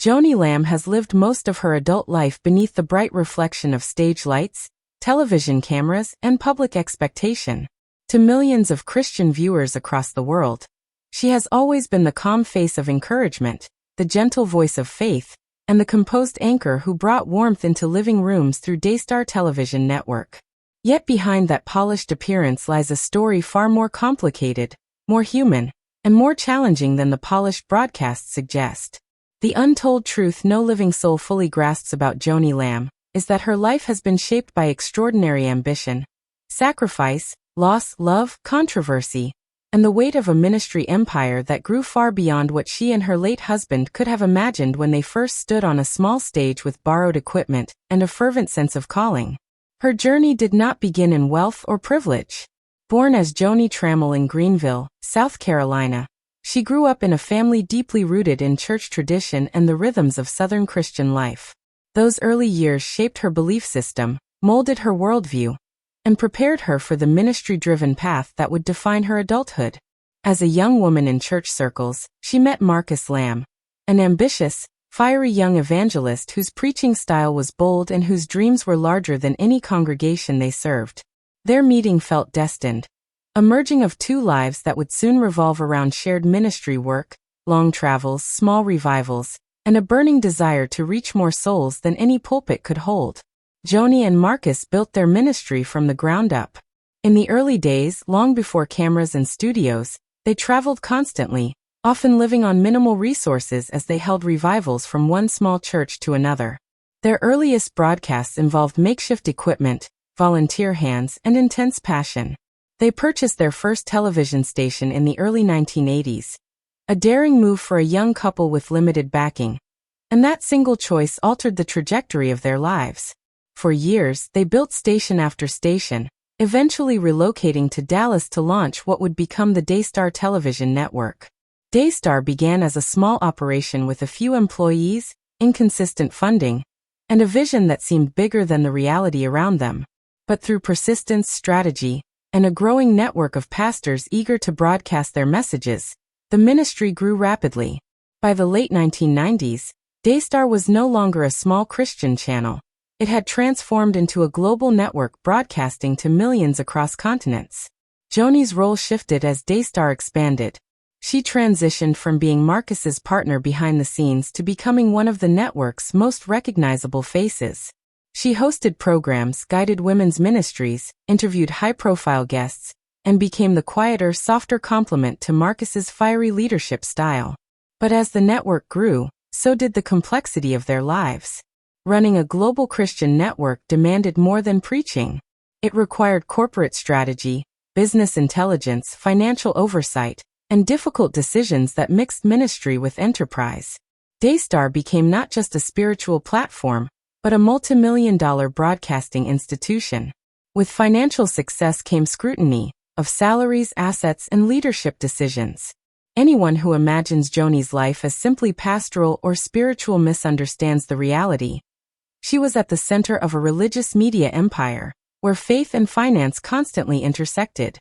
Joni Lamb has lived most of her adult life beneath the bright reflection of stage lights, television cameras, and public expectation. To millions of Christian viewers across the world, she has always been the calm face of encouragement, the gentle voice of faith, and the composed anchor who brought warmth into living rooms through Daystar television network. Yet behind that polished appearance lies a story far more complicated, more human, and more challenging than the polished broadcasts suggest. The untold truth no living soul fully grasps about Joni Lamb is that her life has been shaped by extraordinary ambition, sacrifice, loss, love, controversy, and the weight of a ministry empire that grew far beyond what she and her late husband could have imagined when they first stood on a small stage with borrowed equipment and a fervent sense of calling. Her journey did not begin in wealth or privilege. Born as Joni Trammell in Greenville, South Carolina, she grew up in a family deeply rooted in church tradition and the rhythms of Southern Christian life. Those early years shaped her belief system, molded her worldview, and prepared her for the ministry-driven path that would define her adulthood. As a young woman in church circles, she met Marcus Lamb, an ambitious, fiery young evangelist whose preaching style was bold and whose dreams were larger than any congregation they served. Their meeting felt destined, a merging of two lives that would soon revolve around shared ministry work, long travels, small revivals, and a burning desire to reach more souls than any pulpit could hold. Joni and Marcus built their ministry from the ground up. In the early days, long before cameras and studios, they traveled constantly, often living on minimal resources as they held revivals from one small church to another. Their earliest broadcasts involved makeshift equipment, volunteer hands, and intense passion. They purchased their first television station in the early 1980s, a daring move for a young couple with limited backing, and that single choice altered the trajectory of their lives. For years, they built station after station, eventually relocating to Dallas to launch what would become the Daystar television network. Daystar began as a small operation with a few employees, inconsistent funding, and a vision that seemed bigger than the reality around them. But through persistence, strategy, and a growing network of pastors eager to broadcast their messages, the ministry grew rapidly. By the late 1990s, Daystar was no longer a small Christian channel. It had transformed into a global network broadcasting to millions across continents. Joni's role shifted as Daystar expanded. She transitioned from being Marcus's partner behind the scenes to becoming one of the network's most recognizable faces. She hosted programs, guided women's ministries, interviewed high-profile guests, and became the quieter, softer complement to Marcus's fiery leadership style. But as the network grew, so did the complexity of their lives. Running a global Christian network demanded more than preaching. It required corporate strategy, business intelligence, financial oversight, and difficult decisions that mixed ministry with enterprise. Daystar became not just a spiritual platform, but a multi-million-dollar broadcasting institution. With financial success came scrutiny of salaries, assets, and leadership decisions. Anyone who imagines Joni's life as simply pastoral or spiritual misunderstands the reality. She was at the center of a religious media empire, where faith and finance constantly intersected.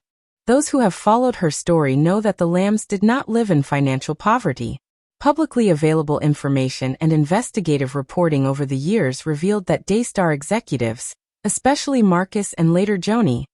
Those who have followed her story know that the Lambs did not live in financial poverty. Publicly available information and investigative reporting over the years revealed that Daystar executives, especially Marcus and later Joni,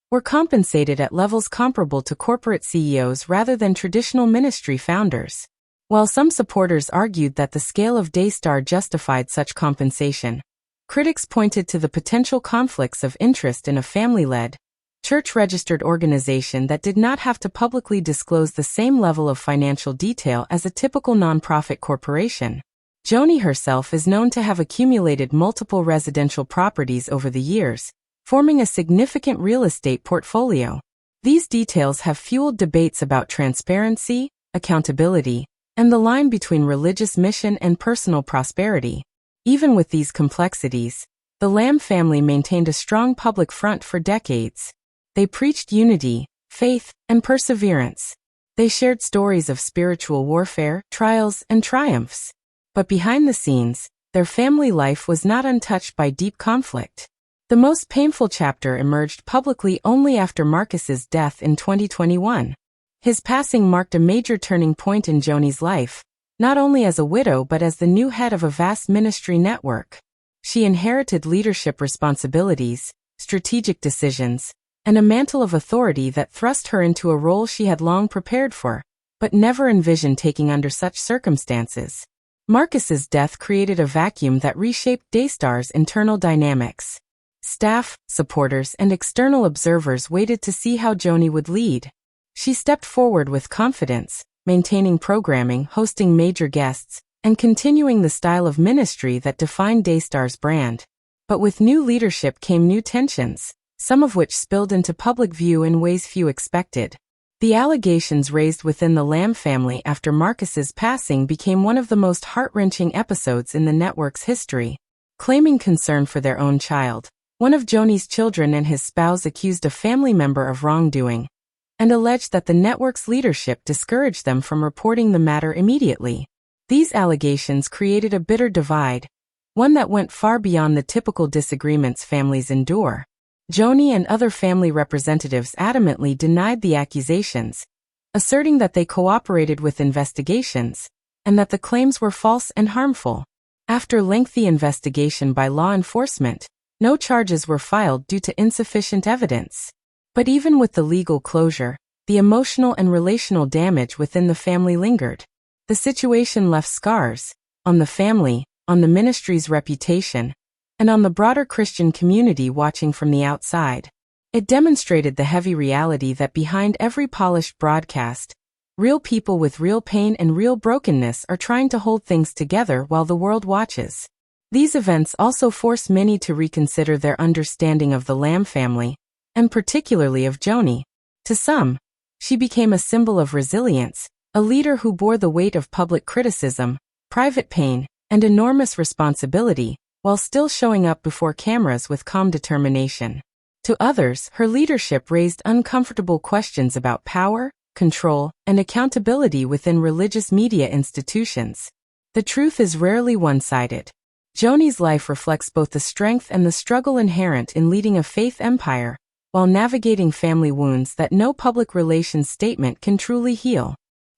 were compensated at levels comparable to corporate CEOs rather than traditional ministry founders. While some supporters argued that the scale of Daystar justified such compensation, critics pointed to the potential conflicts of interest in a family-led, church-registered organization that did not have to publicly disclose the same level of financial detail as a typical nonprofit corporation. Joni herself is known to have accumulated multiple residential properties over the years, forming a significant real estate portfolio. These details have fueled debates about transparency, accountability, and the line between religious mission and personal prosperity. Even with these complexities, the Lamb family maintained a strong public front for decades. They preached unity, faith, and perseverance. They shared stories of spiritual warfare, trials, and triumphs. But behind the scenes, their family life was not untouched by deep conflict. The most painful chapter emerged publicly only after Marcus's death in 2021. His passing marked a major turning point in Joni's life, not only as a widow but as the new head of a vast ministry network. She inherited leadership responsibilities, strategic decisions, and a mantle of authority that thrust her into a role she had long prepared for, but never envisioned taking under such circumstances. Marcus's death created a vacuum that reshaped Daystar's internal dynamics. Staff, supporters, and external observers waited to see how Joni would lead. She stepped forward with confidence, maintaining programming, hosting major guests, and continuing the style of ministry that defined Daystar's brand. But with new leadership came new tensions, some of which spilled into public view in ways few expected. The allegations raised within the Lamb family after Marcus's passing became one of the most heart-wrenching episodes in the network's history. Claiming concern for their own child, one of Joni's children and his spouse accused a family member of wrongdoing, and alleged that the network's leadership discouraged them from reporting the matter immediately. These allegations created a bitter divide, one that went far beyond the typical disagreements families endure. Joni and other family representatives adamantly denied the accusations, asserting that they cooperated with investigations, and that the claims were false and harmful. After lengthy investigation by law enforcement, no charges were filed due to insufficient evidence. But even with the legal closure, the emotional and relational damage within the family lingered. The situation left scars on the family, on the ministry's reputation, and on the broader Christian community watching from the outside. It demonstrated the heavy reality that behind every polished broadcast, real people with real pain and real brokenness are trying to hold things together while the world watches. These events also forced many to reconsider their understanding of the Lamb family, and particularly of Joni. To some, she became a symbol of resilience, a leader who bore the weight of public criticism, private pain, and enormous responsibility, while still showing up before cameras with calm determination. To others, her leadership raised uncomfortable questions about power, control, and accountability within religious media institutions. The truth is rarely one-sided. Joni's life reflects both the strength and the struggle inherent in leading a faith empire, while navigating family wounds that no public relations statement can truly heal.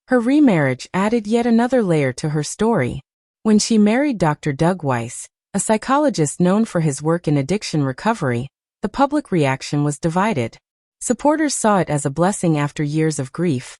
Her remarriage added yet another layer to her story. When she married Dr. Doug Weiss, a psychologist known for his work in addiction recovery, the public reaction was divided. Supporters saw it as a blessing after years of grief.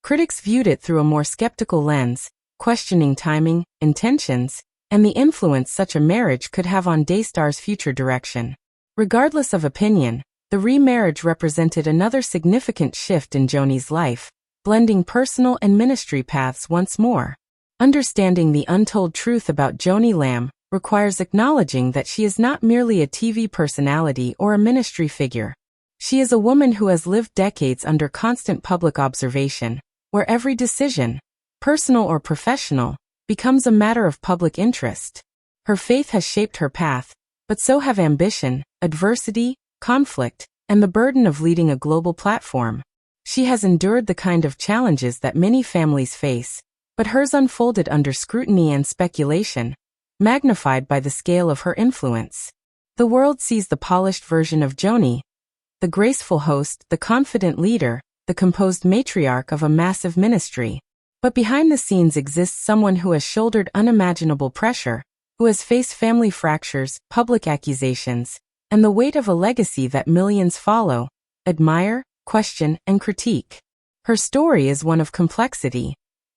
Critics viewed it through a more skeptical lens, questioning timing, intentions, and the influence such a marriage could have on Daystar's future direction. Regardless of opinion, the remarriage represented another significant shift in Joni's life, blending personal and ministry paths once more. Understanding the untold truth about Joni Lamb requires acknowledging that she is not merely a TV personality or a ministry figure. She is a woman who has lived decades under constant public observation, where every decision, personal or professional, becomes a matter of public interest. Her faith has shaped her path, but so have ambition, adversity, conflict, and the burden of leading a global platform. She has endured the kind of challenges that many families face, but hers unfolded under scrutiny and speculation, magnified by the scale of her influence. The world sees the polished version of Joni, the graceful host, the confident leader, the composed matriarch of a massive ministry. But behind the scenes exists someone who has shouldered unimaginable pressure, who has faced family fractures, public accusations, and the weight of a legacy that millions follow, admire, question, and critique. Her story is one of complexity,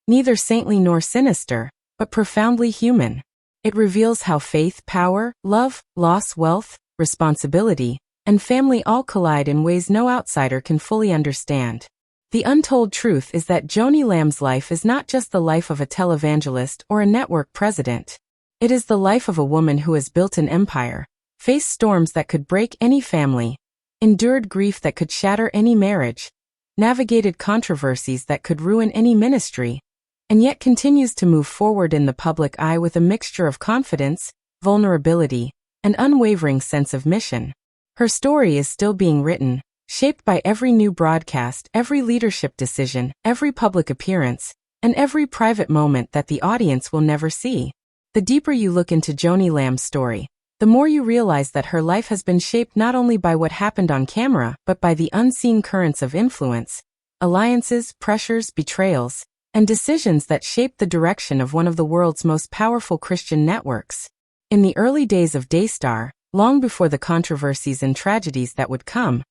neither saintly nor sinister, but profoundly human. It reveals how faith, power, love, loss, wealth, responsibility, and family all collide in ways no outsider can fully understand. The untold truth is that Joni Lamb's life is not just the life of a televangelist or a network president. It is the life of a woman who has built an empire, faced storms that could break any family, endured grief that could shatter any marriage, navigated controversies that could ruin any ministry, and yet continues to move forward in the public eye with a mixture of confidence, vulnerability, and unwavering sense of mission. Her story is still being written, shaped by every new broadcast, every leadership decision, every public appearance, and every private moment that the audience will never see. The deeper you look into Joni Lamb's story, the more you realize that her life has been shaped not only by what happened on camera, but by the unseen currents of influence, alliances, pressures, betrayals, and decisions that shaped the direction of one of the world's most powerful Christian networks. In the early days of Daystar, long before the controversies and tragedies that would come,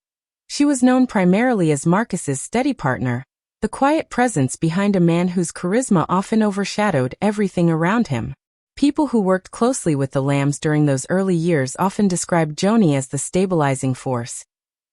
she was known primarily as Marcus's steady partner, the quiet presence behind a man whose charisma often overshadowed everything around him. People who worked closely with the Lambs during those early years often described Joni as the stabilizing force,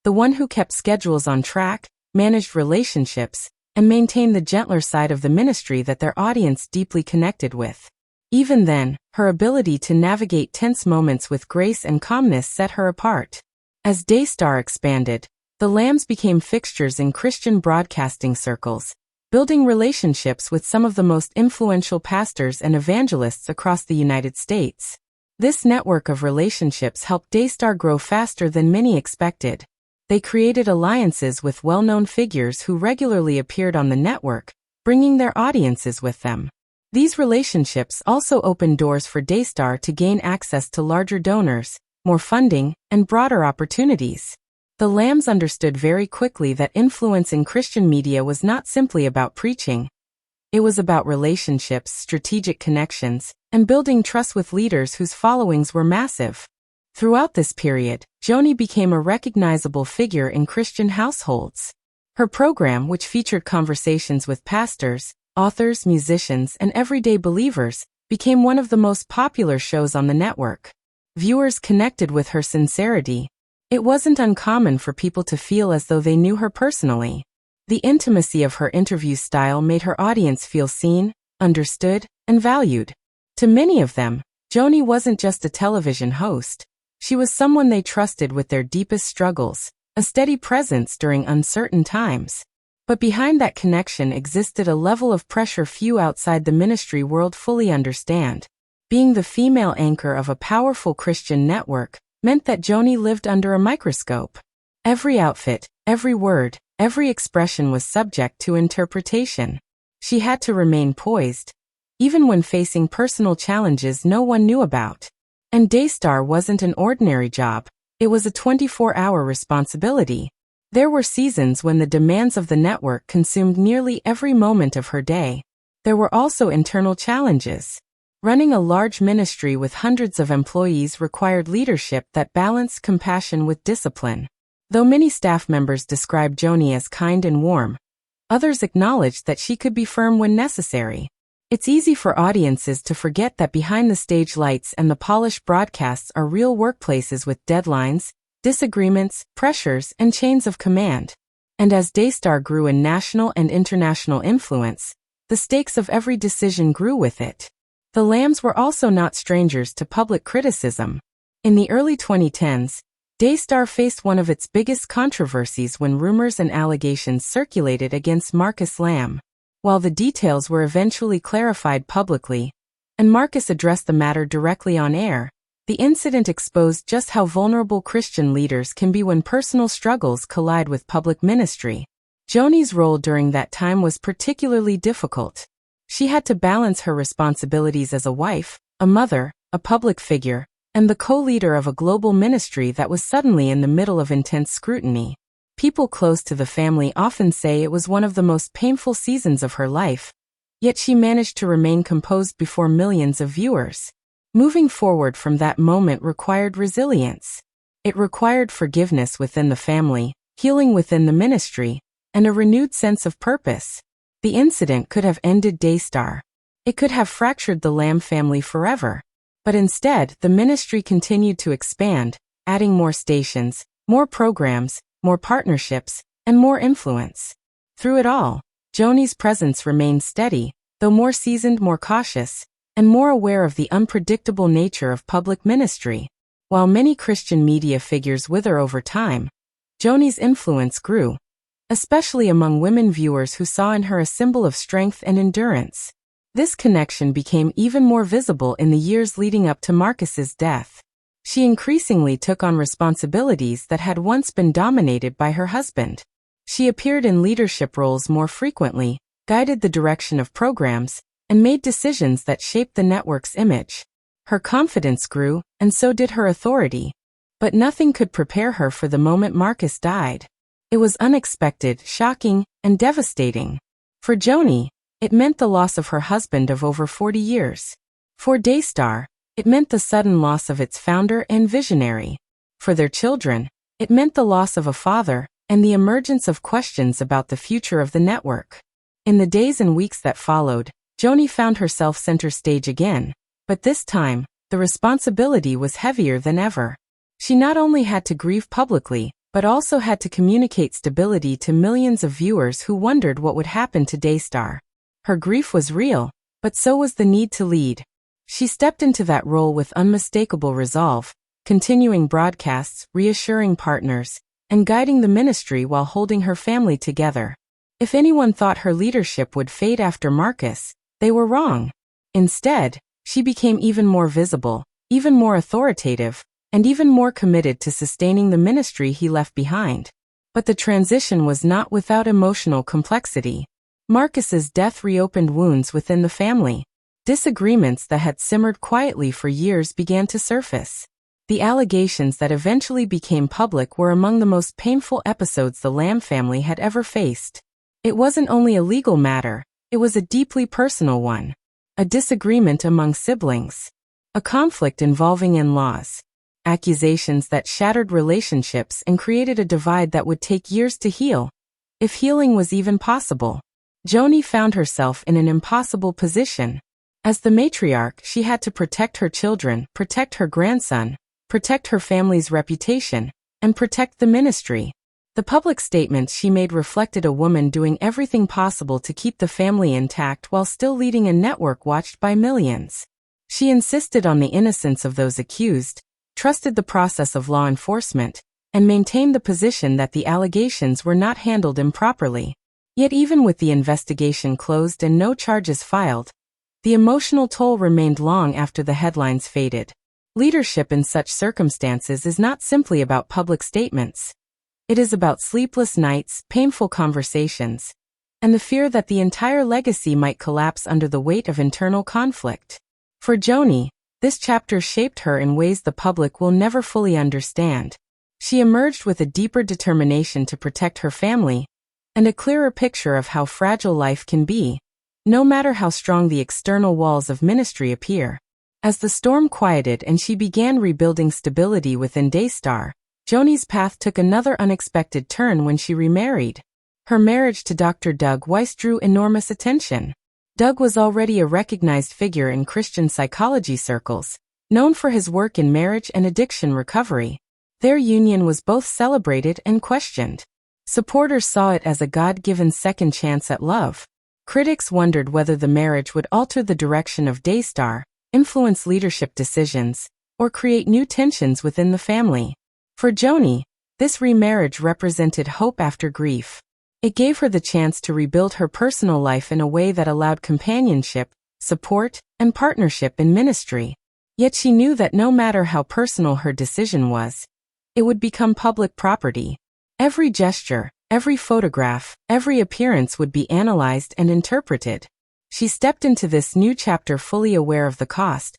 the one who kept schedules on track, managed relationships, and maintained the gentler side of the ministry that their audience deeply connected with. Even then, her ability to navigate tense moments with grace and calmness set her apart. As Daystar expanded, the Lambs became fixtures in Christian broadcasting circles, building relationships with some of the most influential pastors and evangelists across the United States. This network of relationships helped Daystar grow faster than many expected. They created alliances with well-known figures who regularly appeared on the network, bringing their audiences with them. These relationships also opened doors for Daystar to gain access to larger donors, more funding, and broader opportunities. The Lambs understood very quickly that influence in Christian media was not simply about preaching. It was about relationships, strategic connections, and building trust with leaders whose followings were massive. Throughout this period, Joni became a recognizable figure in Christian households. Her program, which featured conversations with pastors, authors, musicians, and everyday believers, became one of the most popular shows on the network. Viewers connected with her sincerity. It wasn't uncommon for people to feel as though they knew her personally. The intimacy of her interview style made her audience feel seen, understood, and valued. To many of them, Joni wasn't just a television host. She was someone they trusted with their deepest struggles, a steady presence during uncertain times. But behind that connection existed a level of pressure few outside the ministry world fully understand. Being the female anchor of a powerful Christian network meant that Joni lived under a microscope. Every outfit, every word, every expression was subject to interpretation. She had to remain poised, even when facing personal challenges no one knew about. And Daystar wasn't an ordinary job, it was a 24-hour responsibility. There were seasons when the demands of the network consumed nearly every moment of her day. There were also internal challenges. Running a large ministry with hundreds of employees required leadership that balanced compassion with discipline. Though many staff members described Joni as kind and warm, others acknowledged that she could be firm when necessary. It's easy for audiences to forget that behind the stage lights and the polished broadcasts are real workplaces with deadlines, disagreements, pressures, and chains of command. And as Daystar grew in national and international influence, the stakes of every decision grew with it. The Lambs were also not strangers to public criticism. In the early 2010s, Daystar faced one of its biggest controversies when rumors and allegations circulated against Marcus Lamb. While the details were eventually clarified publicly, and Marcus addressed the matter directly on air, the incident exposed just how vulnerable Christian leaders can be when personal struggles collide with public ministry. Joni's role during that time was particularly difficult. She had to balance her responsibilities as a wife, a mother, a public figure, and the co-leader of a global ministry that was suddenly in the middle of intense scrutiny. People close to the family often say it was one of the most painful seasons of her life, yet she managed to remain composed before millions of viewers. Moving forward from that moment required resilience. It required forgiveness within the family, healing within the ministry, and a renewed sense of purpose. The incident could have ended Daystar. It could have fractured the Lamb family forever. But instead, the ministry continued to expand, adding more stations, more programs, more partnerships, and more influence. Through it all, Joni's presence remained steady, though more seasoned, more cautious, and more aware of the unpredictable nature of public ministry. While many Christian media figures wither over time, Joni's influence grew, especially among women viewers who saw in her a symbol of strength and endurance. This connection became even more visible in the years leading up to Marcus's death. She increasingly took on responsibilities that had once been dominated by her husband. She appeared in leadership roles more frequently, guided the direction of programs, and made decisions that shaped the network's image. Her confidence grew, and so did her authority. But nothing could prepare her for the moment Marcus died. It was unexpected, shocking, and devastating. For Joni, It meant the loss of her husband of over 40 years. For Daystar, it meant the sudden loss of its founder and visionary. For their children, it meant the loss of a father and the emergence of questions about the future of the network. In the days and weeks that followed, Joni found herself center stage again, but this time, the responsibility was heavier than ever. She not only had to grieve publicly, but also had to communicate stability to millions of viewers who wondered what would happen to Daystar. Her grief was real, but so was the need to lead. She stepped into that role with unmistakable resolve, continuing broadcasts, reassuring partners, and guiding the ministry while holding her family together. If anyone thought her leadership would fade after Marcus, they were wrong. Instead, she became even more visible, even more authoritative, and even more committed to sustaining the ministry he left behind. But the transition was not without emotional complexity. Marcus's death reopened wounds within the family. Disagreements that had simmered quietly for years began to surface. The allegations that eventually became public were among the most painful episodes the Lamb family had ever faced. It wasn't only a legal matter, it was a deeply personal one. A disagreement among siblings. A conflict involving in-laws. Accusations that shattered relationships and created a divide that would take years to heal, if healing was even possible. Joni found herself in an impossible position. As the matriarch, she had to protect her children, protect her grandson, protect her family's reputation, and protect the ministry. The public statements she made reflected a woman doing everything possible to keep the family intact while still leading a network watched by millions. She insisted on the innocence of those accused, trusted the process of law enforcement, and maintained the position that the allegations were not handled improperly. Yet even with the investigation closed and no charges filed, the emotional toll remained long after the headlines faded. Leadership in such circumstances is not simply about public statements. It is about sleepless nights, painful conversations, and the fear that the entire legacy might collapse under the weight of internal conflict. For Joni, this chapter shaped her in ways the public will never fully understand. She emerged with a deeper determination to protect her family, and a clearer picture of how fragile life can be, no matter how strong the external walls of ministry appear. As the storm quieted and she began rebuilding stability within Daystar, Joni's path took another unexpected turn when she remarried. Her marriage to Dr. Doug Weiss drew enormous attention. Doug was already a recognized figure in Christian psychology circles, known for his work in marriage and addiction recovery. Their union was both celebrated and questioned. Supporters saw it as a God-given second chance at love. Critics wondered whether the marriage would alter the direction of Daystar, influence leadership decisions, or create new tensions within the family. For Joni, this remarriage represented hope after grief. It gave her the chance to rebuild her personal life in a way that allowed companionship, support, and partnership in ministry. Yet she knew that no matter how personal her decision was, it would become public property. Every gesture, every photograph, every appearance would be analyzed and interpreted. She stepped into this new chapter fully aware of the cost,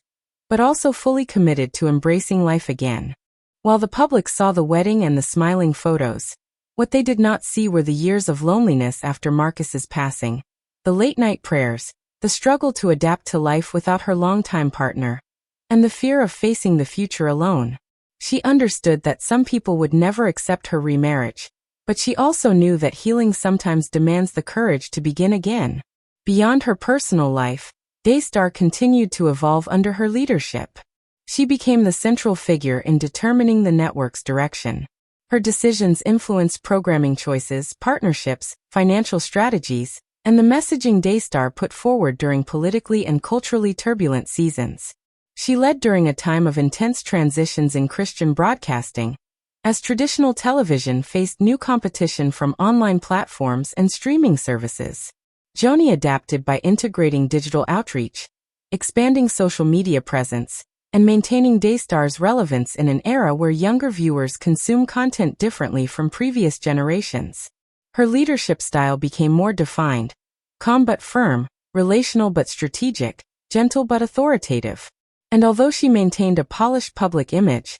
but also fully committed to embracing life again. While the public saw the wedding and the smiling photos, what they did not see were the years of loneliness after Marcus's passing, the late-night prayers, the struggle to adapt to life without her longtime partner, and the fear of facing the future alone. She understood that some people would never accept her remarriage, but she also knew that healing sometimes demands the courage to begin again. Beyond her personal life, Daystar continued to evolve under her leadership. She became the central figure in determining the network's direction. Her decisions influenced programming choices, partnerships, financial strategies, and the messaging Daystar put forward during politically and culturally turbulent seasons. She led during a time of intense transitions in Christian broadcasting, as traditional television faced new competition from online platforms and streaming services. Joni adapted by integrating digital outreach, expanding social media presence, and maintaining Daystar's relevance in an era where younger viewers consume content differently from previous generations. Her leadership style became more defined, calm but firm, relational but strategic, gentle but authoritative. And although she maintained a polished public image,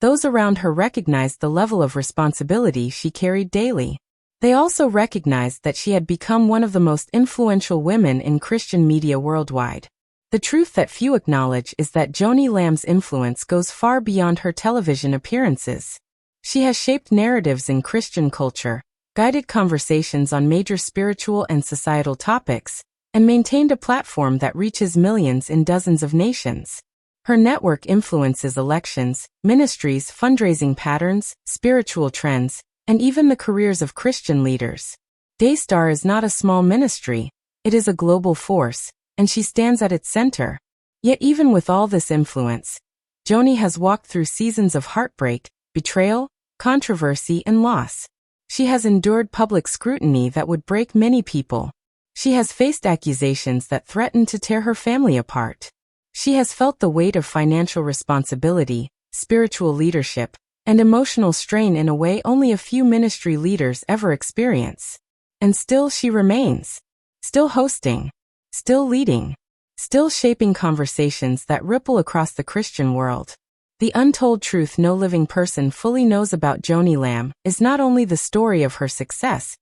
those around her recognized the level of responsibility she carried daily. They also recognized that she had become one of the most influential women in Christian media worldwide. The truth that few acknowledge is that Joni Lamb's influence goes far beyond her television appearances. She has shaped narratives in Christian culture, guided conversations on major spiritual and societal topics, and maintained a platform that reaches millions in dozens of nations. Her network influences elections, ministries, fundraising patterns, spiritual trends, and even the careers of Christian leaders. Daystar is not a small ministry, it is a global force, and she stands at its center. Yet even with all this influence, Joni has walked through seasons of heartbreak, betrayal, controversy, and loss. She has endured public scrutiny that would break many people. She has faced accusations that threatened to tear her family apart. She has felt the weight of financial responsibility, spiritual leadership, and emotional strain in a way only a few ministry leaders ever experience. And still she remains. Still hosting. Still leading. Still shaping conversations that ripple across the Christian world. The untold truth no living person fully knows about Joni Lamb is not only the story of her success,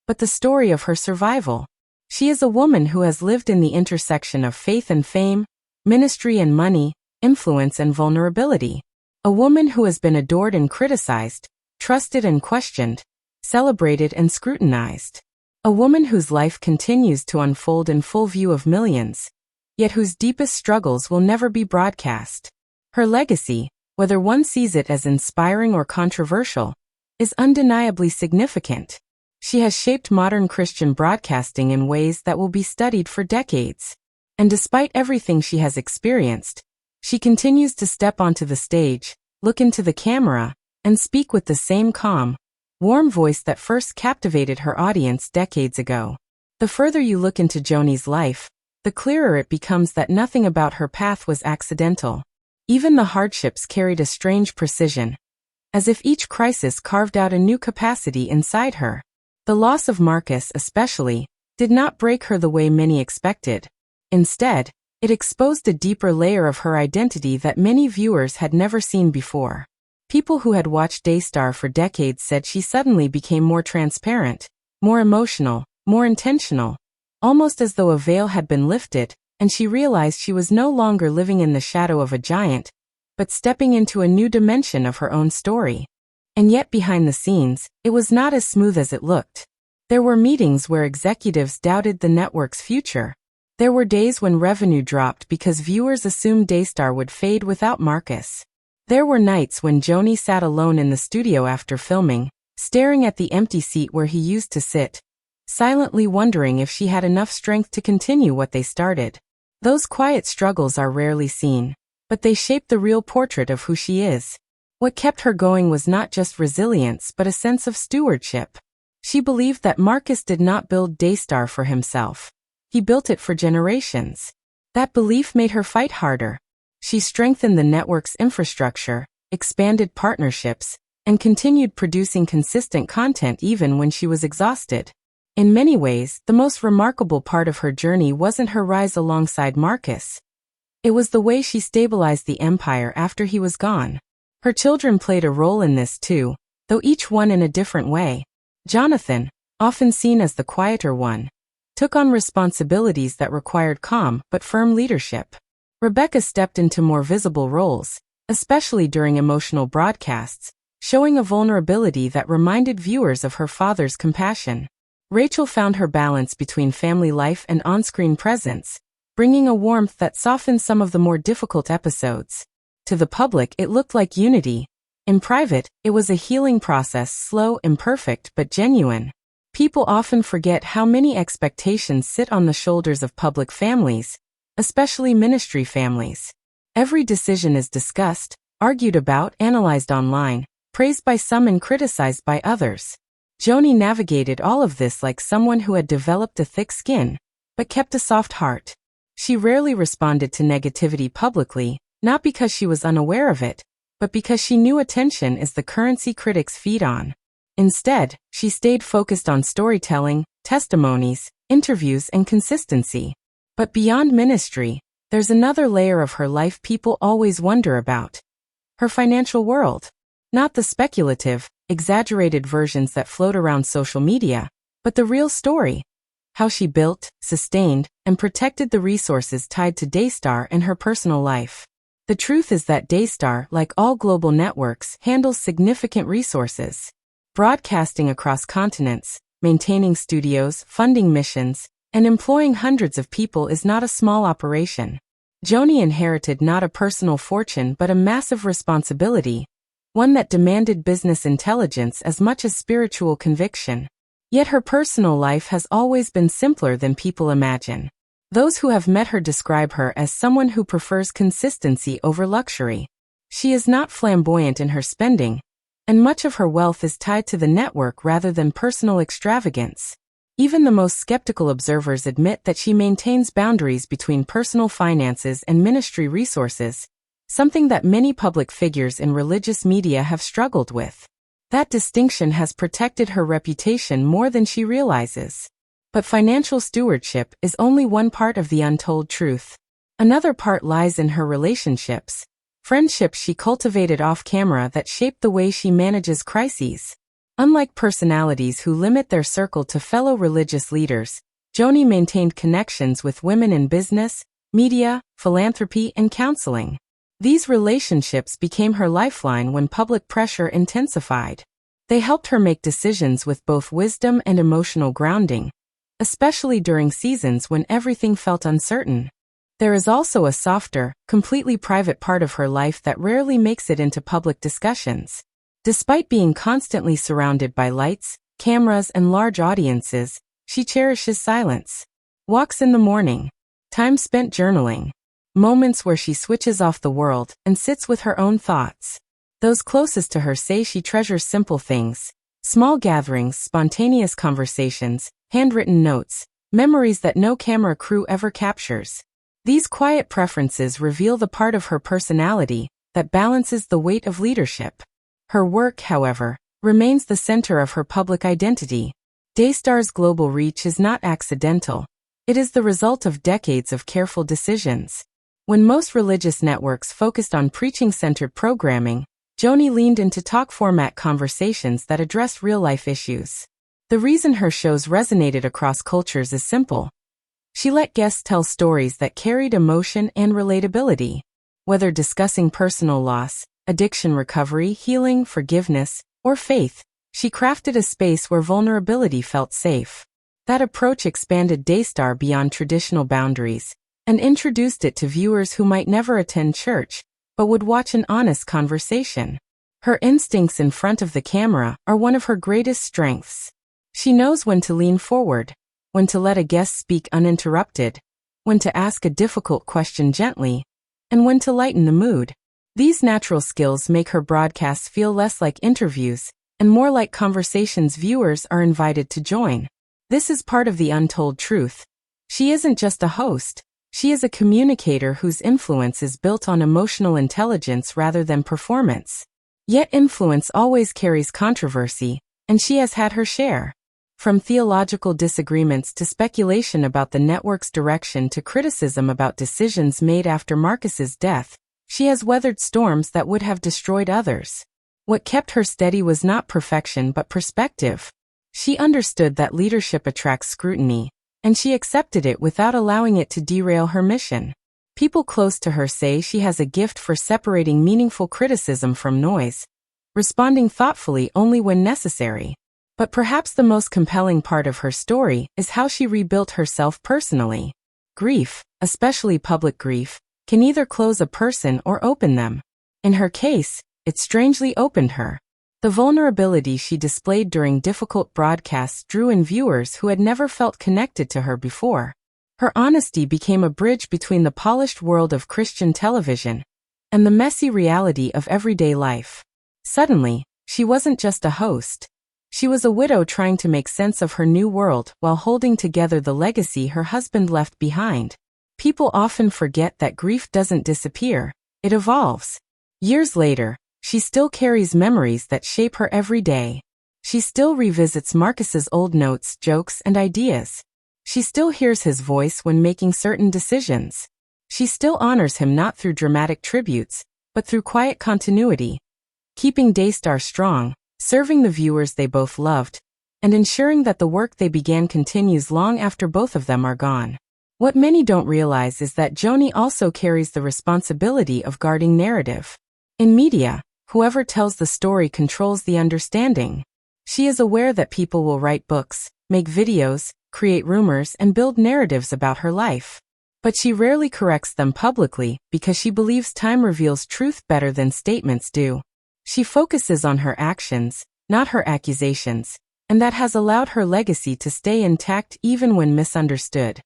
but the story of her survival. She is a woman who has lived in the intersection of faith and fame, ministry and money, influence and vulnerability. A woman who has been adored and criticized, trusted and questioned, celebrated and scrutinized. A woman whose life continues to unfold in full view of millions, yet whose deepest struggles will never be broadcast. Her legacy, whether one sees it as inspiring or controversial, is undeniably significant. She has shaped modern Christian broadcasting in ways that will be studied for decades. And despite everything she has experienced, she continues to step onto the stage, look into the camera, and speak with the same calm, warm voice that first captivated her audience decades ago. The further you look into Joni's life, the clearer it becomes that nothing about her path was accidental. Even the hardships carried a strange precision, as if each crisis carved out a new capacity inside her. The loss of Marcus, especially, did not break her the way many expected. Instead, it exposed a deeper layer of her identity that many viewers had never seen before. People who had watched Daystar for decades said she suddenly became more transparent, more emotional, more intentional, almost as though a veil had been lifted, and she realized she was no longer living in the shadow of a giant, but stepping into a new dimension of her own story. And yet behind the scenes, it was not as smooth as it looked. There were meetings where executives doubted the network's future. There were days when revenue dropped because viewers assumed Daystar would fade without Marcus. There were nights when Joni sat alone in the studio after filming, staring at the empty seat where he used to sit, silently wondering if she had enough strength to continue what they started. Those quiet struggles are rarely seen, but they shape the real portrait of who she is. What kept her going was not just resilience but a sense of stewardship. She believed that Marcus did not build Daystar for himself. He built it for generations. That belief made her fight harder. She strengthened the network's infrastructure, expanded partnerships, and continued producing consistent content even when she was exhausted. In many ways, the most remarkable part of her journey wasn't her rise alongside Marcus. It was the way she stabilized the empire after he was gone. Her children played a role in this too, though each one in a different way. Jonathan, often seen as the quieter one, took on responsibilities that required calm but firm leadership. Rebecca stepped into more visible roles, especially during emotional broadcasts, showing a vulnerability that reminded viewers of her father's compassion. Rachel found her balance between family life and on-screen presence, bringing a warmth that softened some of the more difficult episodes. To the public, it looked like unity. In private, it was a healing process, slow, imperfect, but genuine. People often forget how many expectations sit on the shoulders of public families, especially ministry families. Every decision is discussed, argued about, analyzed online, praised by some and criticized by others. Joni navigated all of this like someone who had developed a thick skin, but kept a soft heart. She rarely responded to negativity publicly, not because she was unaware of it, but because she knew attention is the currency critics feed on. Instead, she stayed focused on storytelling, testimonies, interviews, and consistency. But beyond ministry, there's another layer of her life people always wonder about. Her financial world. Not the speculative, exaggerated versions that float around social media, but the real story. How she built, sustained, and protected the resources tied to Daystar and her personal life. The truth is that Daystar, like all global networks, handles significant resources. Broadcasting across continents, maintaining studios, funding missions, and employing hundreds of people is not a small operation. Joni inherited not a personal fortune but a massive responsibility, one that demanded business intelligence as much as spiritual conviction. Yet her personal life has always been simpler than people imagine. Those who have met her describe her as someone who prefers consistency over luxury. She is not flamboyant in her spending, and much of her wealth is tied to the network rather than personal extravagance. Even the most skeptical observers admit that she maintains boundaries between personal finances and ministry resources, something that many public figures in religious media have struggled with. That distinction has protected her reputation more than she realizes. But financial stewardship is only one part of the untold truth. Another part lies in her relationships, friendships she cultivated off-camera that shaped the way she manages crises. Unlike personalities who limit their circle to fellow religious leaders, Joni maintained connections with women in business, media, philanthropy, and counseling. These relationships became her lifeline when public pressure intensified. They helped her make decisions with both wisdom and emotional grounding, especially during seasons when everything felt uncertain. There is also a softer, completely private part of her life that rarely makes it into public discussions. Despite being constantly surrounded by lights, cameras, and large audiences, she cherishes silence. Walks in the morning, time spent journaling, moments where she switches off the world and sits with her own thoughts. Those closest to her say she treasures simple things, small gatherings, spontaneous conversations, handwritten notes, memories that no camera crew ever captures. These quiet preferences reveal the part of her personality that balances the weight of leadership. Her work, however, remains the center of her public identity. Daystar's global reach is not accidental. It is the result of decades of careful decisions. When most religious networks focused on preaching-centered programming, Joni leaned into talk-format conversations that addressed real-life issues. The reason her shows resonated across cultures is simple. She let guests tell stories that carried emotion and relatability. Whether discussing personal loss, addiction recovery, healing, forgiveness, or faith, she crafted a space where vulnerability felt safe. That approach expanded Daystar beyond traditional boundaries and introduced it to viewers who might never attend church, but would watch an honest conversation. Her instincts in front of the camera are one of her greatest strengths. She knows when to lean forward, when to let a guest speak uninterrupted, when to ask a difficult question gently, and when to lighten the mood. These natural skills make her broadcasts feel less like interviews and more like conversations viewers are invited to join. This is part of the untold truth. She isn't just a host, she is a communicator whose influence is built on emotional intelligence rather than performance. Yet influence always carries controversy, and she has had her share. From theological disagreements to speculation about the network's direction to criticism about decisions made after Marcus's death, she has weathered storms that would have destroyed others. What kept her steady was not perfection but perspective. She understood that leadership attracts scrutiny, and she accepted it without allowing it to derail her mission. People close to her say she has a gift for separating meaningful criticism from noise, responding thoughtfully only when necessary. But perhaps the most compelling part of her story is how she rebuilt herself personally. Grief, especially public grief, can either close a person or open them. In her case, it strangely opened her. The vulnerability she displayed during difficult broadcasts drew in viewers who had never felt connected to her before. Her honesty became a bridge between the polished world of Christian television and the messy reality of everyday life. Suddenly, she wasn't just a host. She was a widow trying to make sense of her new world while holding together the legacy her husband left behind. People often forget that grief doesn't disappear, it evolves. Years later, she still carries memories that shape her every day. She still revisits Marcus's old notes, jokes, and ideas. She still hears his voice when making certain decisions. She still honors him not through dramatic tributes, but through quiet continuity. Keeping Daystar strong, serving the viewers they both loved, and ensuring that the work they began continues long after both of them are gone. What many don't realize is that Joni also carries the responsibility of guarding narrative. In media, whoever tells the story controls the understanding. She is aware that people will write books, make videos, create rumors, and build narratives about her life. But she rarely corrects them publicly because she believes time reveals truth better than statements do. She focuses on her actions, not her accusations, and that has allowed her legacy to stay intact even when misunderstood.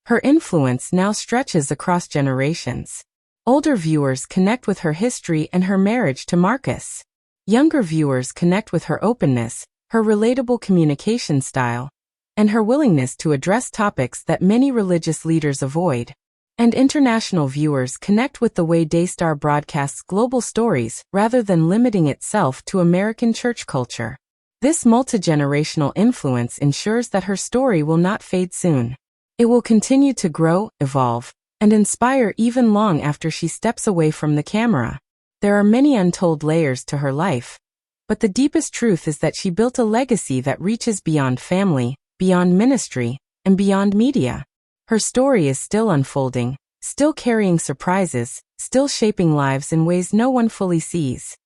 Her influence now stretches across generations. Older viewers connect with her history and her marriage to Marcus. Younger viewers connect with her openness, her relatable communication style, and her willingness to address topics that many religious leaders avoid. And international viewers connect with the way Daystar broadcasts global stories rather than limiting itself to American church culture. This multi-generational influence ensures that her story will not fade soon. It will continue to grow, evolve, and inspire even long after she steps away from the camera. There are many untold layers to her life, but the deepest truth is that she built a legacy that reaches beyond family, beyond ministry, and beyond media. Her story is still unfolding, still carrying surprises, still shaping lives in ways no one fully sees.